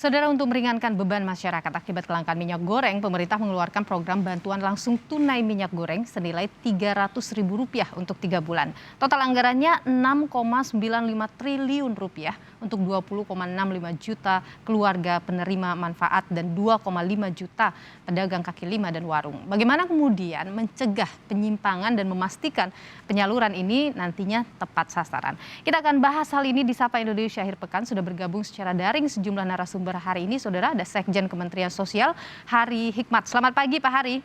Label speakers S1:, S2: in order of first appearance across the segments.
S1: Saudara, untuk meringankan beban masyarakat akibat kelangkaan minyak goreng, pemerintah mengeluarkan program bantuan langsung tunai minyak goreng senilai Rp300.000 untuk 3 bulan. Total anggarannya Rp6,95 triliun untuk 20,65 juta keluarga penerima manfaat dan 2,5 juta pedagang kaki lima dan warung. Bagaimana kemudian mencegah penyimpangan dan memastikan penyaluran ini nantinya tepat sasaran? Kita akan bahas hal ini di Sapa Indonesia Akhir Pekan. Sudah bergabung secara daring sejumlah narasumber hari ini, Saudara. Ada Sekjen Kementerian Sosial, Hari Hikmat. Selamat pagi, Pak Hari.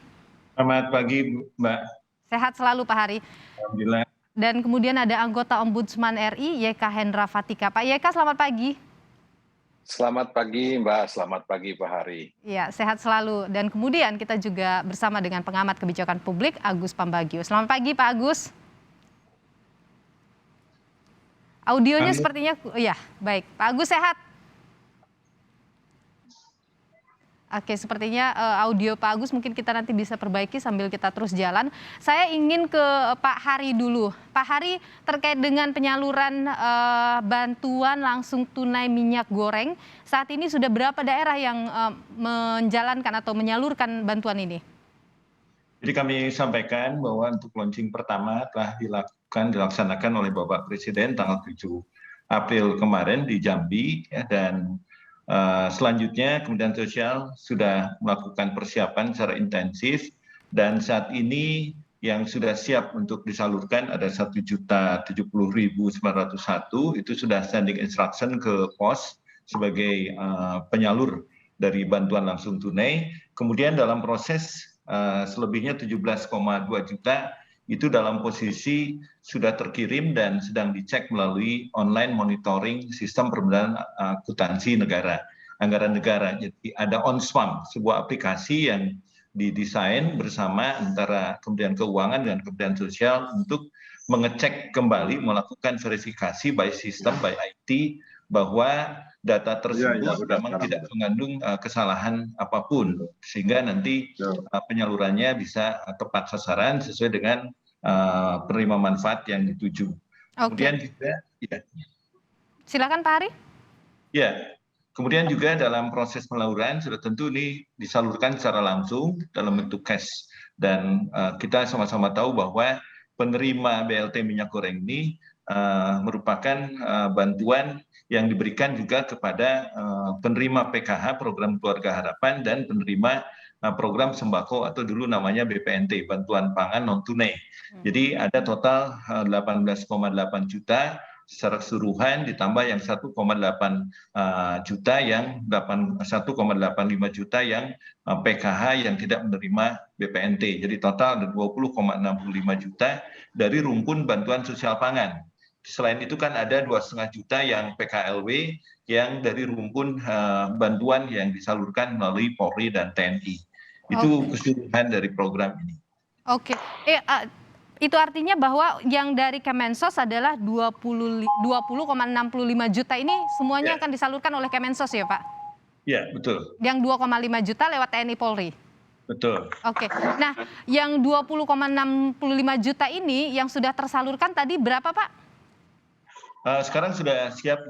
S2: Selamat pagi, Mbak.
S1: Sehat selalu, Pak Hari.
S2: Alhamdulillah.
S1: Dan kemudian ada anggota Ombudsman RI, YK Hendra Fatika. Pak YK, selamat pagi.
S3: Selamat pagi, Mbak. Selamat pagi, Pak Hari.
S1: Ya, sehat selalu. Dan kemudian kita juga bersama dengan pengamat kebijakan publik, Agus Pambagio. Selamat pagi, Pak Agus. Audionya sepertinya, ya, baik. Pak Agus sehat? Oke, sepertinya audio Pak Agus mungkin kita nanti bisa perbaiki sambil kita terus jalan. Saya ingin ke Pak Hari dulu. Pak Hari, terkait dengan penyaluran bantuan langsung tunai minyak goreng, saat ini sudah berapa daerah yang menjalankan atau menyalurkan bantuan ini?
S2: Jadi kami sampaikan bahwa untuk launching pertama telah dilaksanakan oleh Bapak Presiden tanggal 7 April kemarin di Jambi, ya, dan selanjutnya Kementerian Sosial sudah melakukan persiapan secara intensif dan saat ini yang sudah siap untuk disalurkan ada 1.070.901 itu sudah standing instruction ke pos sebagai penyalur dari bantuan langsung tunai. Kemudian dalam proses selebihnya 17,2 juta itu dalam posisi sudah terkirim dan sedang dicek melalui online monitoring sistem pembenahan akuntansi negara, anggaran negara. Jadi ada OnSwam, sebuah aplikasi yang didesain bersama antara Kementerian Keuangan dan Kementerian Sosial untuk mengecek kembali, melakukan verifikasi by sistem, by IT, bahwa data tersebut memang tidak mengandung kesalahan apapun, sehingga nanti penyalurannya bisa tepat sasaran sesuai dengan penerima manfaat yang dituju. Kemudian juga, ya.
S1: Silakan Pak Hari.
S2: Ya, kemudian juga dalam proses penyaluran sudah tentu ini disalurkan secara langsung dalam bentuk cash, dan kita sama-sama tahu bahwa penerima BLT minyak goreng ini merupakan bantuan yang diberikan juga kepada penerima PKH, program keluarga harapan, dan penerima program sembako atau dulu namanya BPNT, bantuan pangan non tunai. Jadi ada total 18,8 juta secara keseluruhan, ditambah yang 1,8 juta yang 1,85 juta yang PKH yang tidak menerima BPNT. Jadi total ada 20,65 juta dari rumpun bantuan sosial pangan. Selain itu kan ada 2,5 juta yang PKLW yang dari rumpun bantuan yang disalurkan melalui Polri dan TNI. Itu keseluruhan dari program ini.
S1: Oke, itu artinya bahwa yang dari Kemensos adalah 20,65 juta ini semuanya akan disalurkan oleh Kemensos ya Pak?
S2: Iya, betul.
S1: Yang 2,5 juta lewat TNI Polri?
S2: Betul.
S1: Oke, nah yang 20,65 juta ini yang sudah tersalurkan tadi berapa Pak?
S2: Sekarang sudah disiap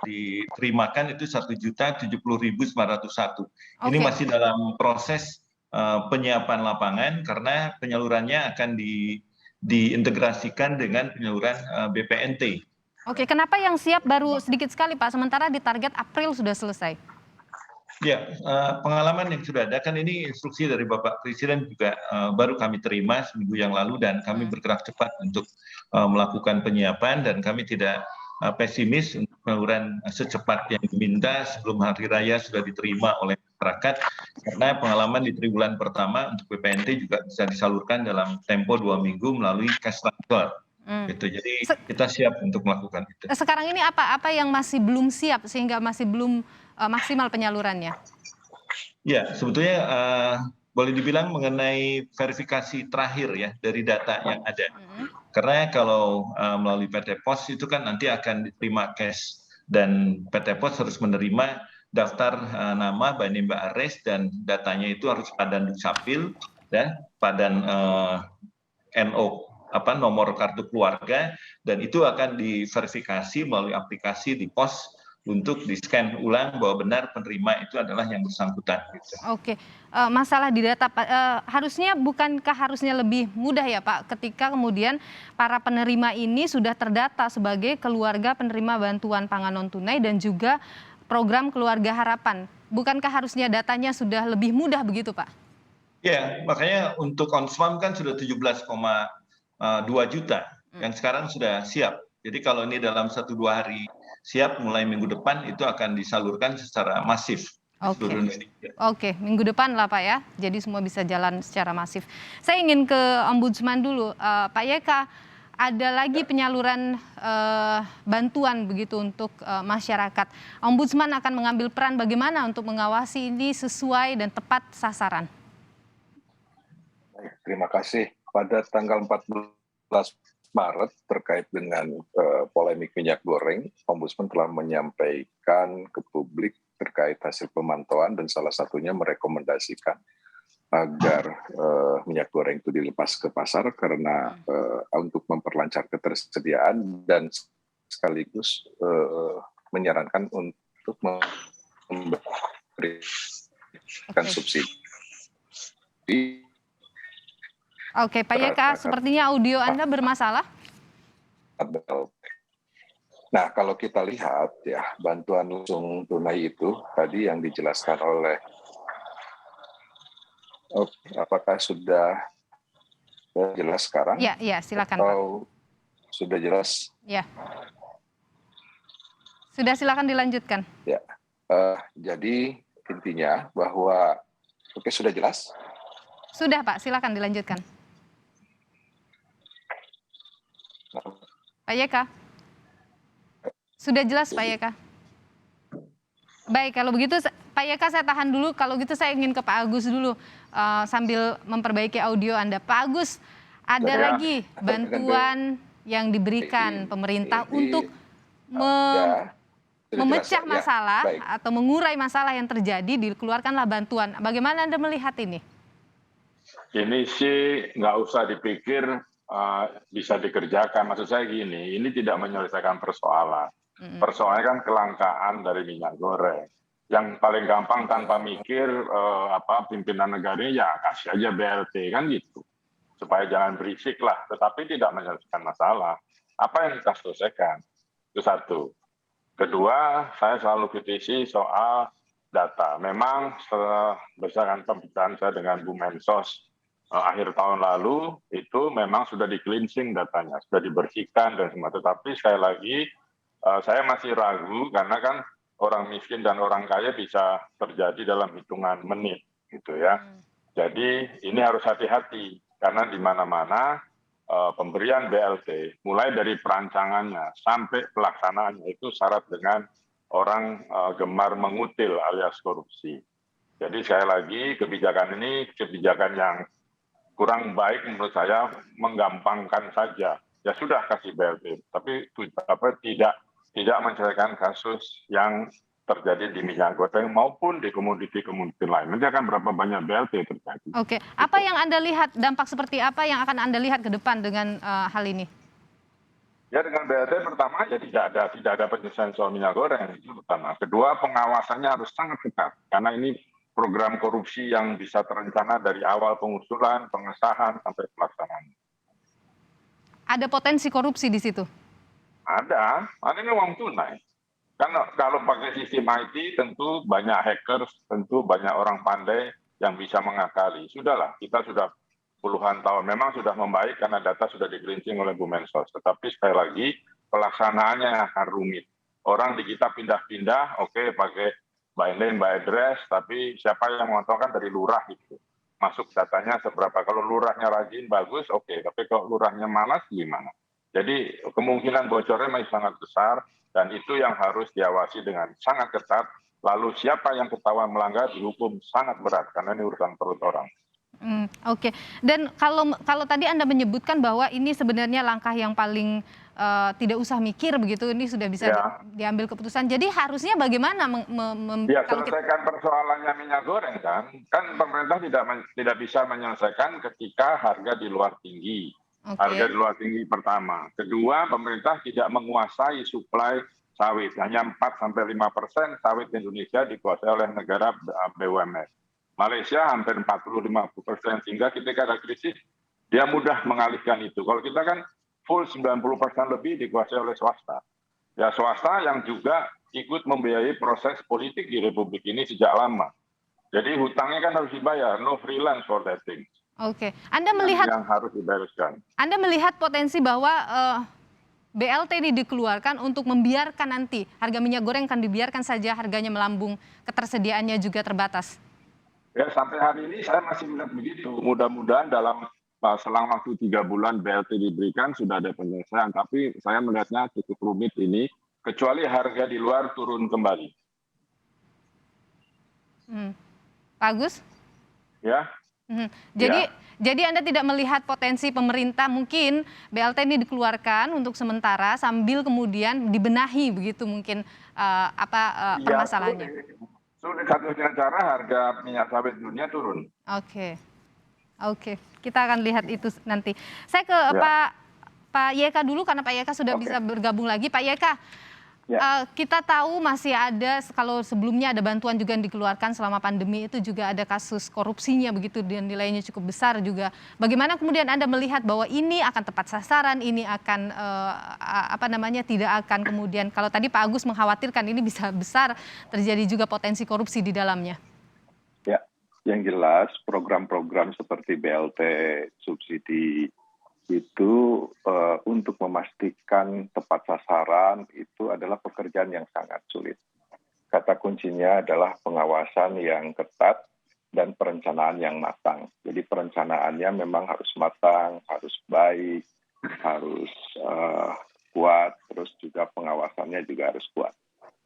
S2: diterimakan itu 1.070.901. Ini masih dalam proses penyiapan lapangan karena penyalurannya akan diintegrasikan dengan penyaluran BPNT.
S1: Oke, kenapa yang siap baru sedikit sekali Pak, sementara di target April sudah selesai?
S2: Ya, pengalaman yang sudah ada kan ini instruksi dari Bapak Presiden juga baru kami terima seminggu yang lalu, dan kami bergerak cepat untuk melakukan penyiapan, dan kami tidak pesimis untuk penyaluran secepat yang diminta sebelum hari raya sudah diterima oleh masyarakat, karena pengalaman di triwulan pertama untuk BPNT juga bisa disalurkan dalam tempo 2 minggu melalui cash transfer. Gitu. Jadi kita siap untuk melakukan itu.
S1: Sekarang ini apa yang masih belum siap sehingga masih belum maksimal penyalurannya?
S2: Ya, sebetulnya boleh dibilang mengenai verifikasi terakhir ya dari data yang ada. Karena kalau melalui PT Pos itu kan nanti akan diterima cash, dan PT Pos harus menerima daftar nama Bani Mbak Ares, dan datanya itu harus padan dukcapil, ya, padan nomor kartu keluarga, dan itu akan diverifikasi melalui aplikasi di pos untuk di-scan ulang bahwa benar penerima itu adalah yang bersangkutan. Gitu.
S1: Oke, masalah di data, Pak, harusnya bukankah harusnya lebih mudah ya Pak, ketika kemudian para penerima ini sudah terdata sebagai keluarga penerima bantuan pangan non tunai dan juga program Keluarga Harapan. Bukankah harusnya datanya sudah lebih mudah begitu Pak?
S2: Ya, makanya untuk Onsmam kan sudah 17,2 juta yang sekarang sudah siap. Jadi kalau ini dalam 1-2 hari siap, mulai minggu depan itu akan disalurkan secara masif di seluruh Indonesia.
S1: Oke, minggu depan lah Pak ya. Jadi semua bisa jalan secara masif. Saya ingin ke Ombudsman dulu, Pak YK. Ada lagi penyaluran bantuan begitu untuk masyarakat. Ombudsman akan mengambil peran bagaimana untuk mengawasi ini sesuai dan tepat sasaran.
S3: Baik, terima kasih. Pada tanggal 14 Maret terkait dengan polemik minyak goreng, Ombudsman telah menyampaikan ke publik terkait hasil pemantauan dan salah satunya merekomendasikan agar minyak goreng itu dilepas ke pasar karena untuk memperlancar ketersediaan dan sekaligus menyarankan untuk memberikan subsidi.
S1: Oke, Pak YK, sepertinya audio Anda bermasalah.
S3: Nah, kalau kita lihat ya, bantuan langsung tunai itu tadi yang dijelaskan oleh, apakah sudah jelas sekarang?
S1: Ya, silakan
S3: Pak. Sudah jelas?
S1: Ya. Sudah, silakan dilanjutkan.
S3: Ya, jadi intinya bahwa, sudah jelas?
S1: Sudah Pak, silakan dilanjutkan. Pak YK. Sudah jelas Pak YK. Baik, kalau begitu Pak YK saya tahan dulu. Kalau gitu saya ingin ke Pak Agus dulu sambil memperbaiki audio Anda. Pak Agus, ada lagi bantuan yang diberikan pemerintah untuk memecah masalah atau mengurai masalah yang terjadi, dikeluarkanlah bantuan. Bagaimana Anda melihat ini?
S4: Ini sih nggak usah dipikir bisa dikerjakan. Maksud saya gini, ini tidak menyelesaikan persoalan. Persoalannya kan kelangkaan dari minyak goreng. Yang paling gampang tanpa mikir pimpinan negaranya ya kasih aja BLT kan gitu. Supaya jangan berisik lah, tetapi tidak menyelesaikan masalah. Apa yang kita selesaikan? Itu satu. Kedua, saya selalu kritisi soal data. Memang berdasarkan pembicaraan saya dengan Bu Mensos akhir tahun lalu itu memang sudah di-cleansing datanya, sudah dibersihkan dan semua. Tetapi sekali lagi saya masih ragu karena kan orang miskin dan orang kaya bisa terjadi dalam hitungan menit gitu ya. Jadi ini harus hati-hati karena di mana-mana pemberian BLT mulai dari perancangannya sampai pelaksanaannya itu syarat dengan orang gemar mengutil alias korupsi. Jadi sekali lagi kebijakan ini kebijakan yang kurang baik menurut saya, menggampangkan saja. Ya sudah kasih BLT, tapi tidak menyelesaikan kasus yang terjadi di minyak goreng maupun di komoditi-komoditi lain. Nanti akan berapa banyak BLT terjadi.
S1: Oke, apa yang Anda lihat, dampak seperti apa yang akan Anda lihat ke depan dengan hal ini?
S4: Ya dengan BLT pertama ya tidak ada penyelesaian soal minyak goreng itu pertama. Kedua pengawasannya harus sangat ketat karena ini program korupsi yang bisa terencana dari awal pengusulan, pengesahan sampai pelaksanaan.
S1: Ada potensi korupsi di situ?
S4: Ada ini uang tunai. Kan kalau pakai sistem IT tentu banyak hackers, tentu banyak orang pandai yang bisa mengakali. Sudahlah, kita sudah puluhan tahun memang sudah membaik karena data sudah di-cleansing oleh Bu Mensos. Tetapi sekali lagi pelaksanaannya akan rumit. Orang di kita pindah-pindah, oke pakai by name, by address, tapi siapa yang mengontrolkan dari lurah gitu. Masuk datanya seberapa. Kalau lurahnya rajin, bagus, oke. Tapi kalau lurahnya malas, gimana? Jadi kemungkinan bocornya masih sangat besar, dan itu yang harus diawasi dengan sangat ketat. Lalu siapa yang ketahuan melanggar dihukum sangat berat, karena ini urusan perut orang.
S1: Oke. Dan kalau tadi Anda menyebutkan bahwa ini sebenarnya langkah yang paling tidak usah mikir begitu, ini sudah bisa diambil keputusan. Jadi harusnya bagaimana?
S4: Selesaikan persoalannya minyak goreng kan pemerintah tidak bisa menyelesaikan ketika harga di luar tinggi. Harga di luar tinggi pertama. Kedua, pemerintah tidak menguasai suplai sawit. Hanya 4-5% sawit Indonesia dikuasai oleh negara BUMN. Malaysia hampir 40-50%, sehingga ketika ada krisis, dia mudah mengalihkan itu. Kalau kita kan full 90% lebih dikuasai oleh swasta. Ya swasta yang juga ikut membiayai proses politik di Republik ini sejak lama. Jadi hutangnya kan harus dibayar, no freelance for that thing.
S1: Oke, Anda melihat
S4: yang harus dibereskan.
S1: Anda melihat potensi bahwa BLT ini dikeluarkan untuk membiarkan nanti harga minyak goreng akan dibiarkan saja harganya melambung, ketersediaannya juga terbatas.
S4: Ya sampai hari ini saya masih melihat begitu. Mudah-mudahan dalam selang waktu 3 bulan BLT diberikan sudah ada penyelesaian. Tapi saya melihatnya cukup rumit ini, kecuali harga di luar turun kembali.
S1: Pak Agus?
S4: Ya.
S1: Jadi Anda tidak melihat potensi pemerintah mungkin BLT ini dikeluarkan untuk sementara sambil kemudian dibenahi begitu mungkin permasalahannya.
S4: Sulit satu-satunya cara harga minyak sawit dunia turun.
S1: Oke. Kita akan lihat itu nanti. Saya ke Pak Yeka dulu karena Pak Yeka sudah bisa bergabung lagi. Pak Yeka, kita tahu masih ada, kalau sebelumnya ada bantuan juga yang dikeluarkan selama pandemi itu juga ada kasus korupsinya begitu dan nilainya cukup besar juga. Bagaimana kemudian Anda melihat bahwa ini akan tepat sasaran, ini akan tidak akan kemudian, kalau tadi Pak Agus mengkhawatirkan ini bisa besar terjadi juga potensi korupsi di dalamnya.
S3: Ya, yang jelas program-program seperti BLT, subsidi itu untuk memastikan tepat sasaran itu adalah pekerjaan yang sangat sulit. Kata kuncinya adalah pengawasan yang ketat dan perencanaan yang matang. Jadi perencanaannya memang harus matang, harus baik, harus kuat, terus juga pengawasannya juga harus kuat.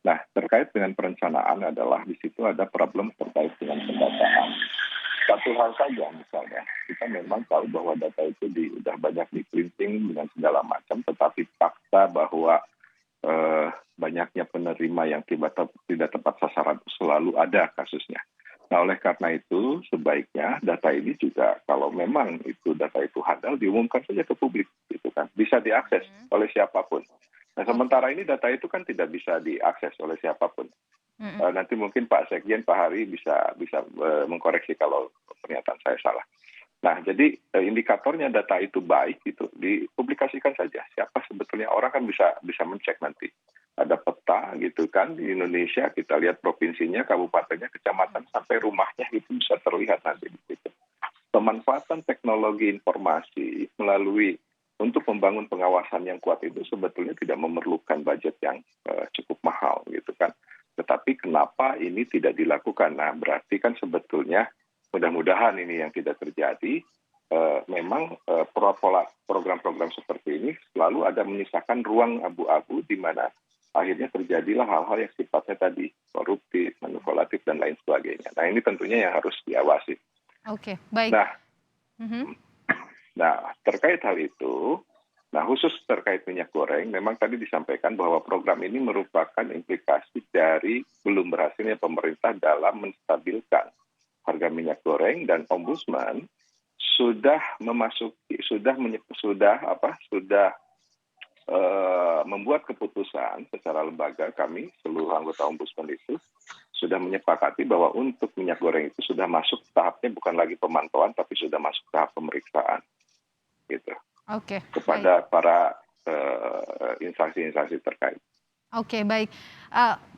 S3: Nah, terkait dengan perencanaan adalah di situ ada problem terkait dengan pendataan. Satu hal saja misalnya, kita memang tahu bahwa data itu sudah banyak di-printing dengan segala macam, tetapi fakta bahwa banyaknya penerima yang tidak tepat sasaran selalu ada kasusnya. Nah, oleh karena itu sebaiknya data ini juga kalau memang itu data itu handal diumumkan saja ke publik, gitu kan, bisa diakses oleh siapapun. Nah, sementara ini data itu kan tidak bisa diakses oleh siapapun. Nanti mungkin Pak Sekjen, Pak Hari bisa mengkoreksi kalau pernyataan saya salah. Nah, jadi indikatornya data itu baik itu dipublikasikan saja. Siapa sebetulnya orang kan bisa mencek nanti. Ada peta gitu kan di Indonesia, kita lihat provinsinya, kabupatennya, kecamatan sampai rumahnya itu bisa terlihat nanti di situ. Pemanfaatan teknologi informasi melalui untuk membangun pengawasan yang kuat itu sebetulnya tidak memerlukan budget yang cukup mahal gitu kan. Tetapi kenapa ini tidak dilakukan? Nah, berarti kan sebetulnya mudah-mudahan ini yang tidak terjadi. Memang program-program seperti ini selalu ada menyisakan ruang abu-abu di mana akhirnya terjadilah hal-hal yang sifatnya tadi koruptif, manipulatif, dan lain sebagainya. Nah, ini tentunya yang harus diawasi.
S1: Oke, baik.
S3: Nah, terkait hal itu, nah khusus terkait minyak goreng, memang tadi disampaikan bahwa program ini merupakan implikasi dari belum berhasilnya pemerintah dalam menstabilkan harga minyak goreng, dan Ombudsman sudah membuat keputusan secara lembaga. Kami seluruh anggota Ombudsman itu sudah menyepakati bahwa untuk minyak goreng itu sudah masuk tahapnya bukan lagi pemantauan tapi sudah masuk tahap pemeriksaan gitu. Kepada para instansi-instansi terkait.
S1: Oke, baik.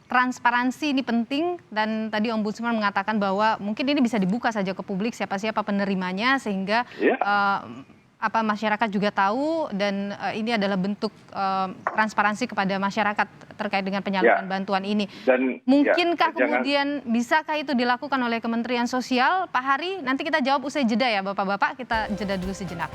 S1: Transparansi ini penting dan tadi Ombudsman mengatakan bahwa mungkin ini bisa dibuka saja ke publik siapa-siapa penerimanya sehingga masyarakat juga tahu dan ini adalah bentuk transparansi kepada masyarakat terkait dengan penyaluran bantuan ini. Dan mungkinkah kemudian bisakah itu dilakukan oleh Kementerian Sosial? Pak Hari, nanti kita jawab usai jeda ya Bapak-bapak, kita jeda dulu sejenak.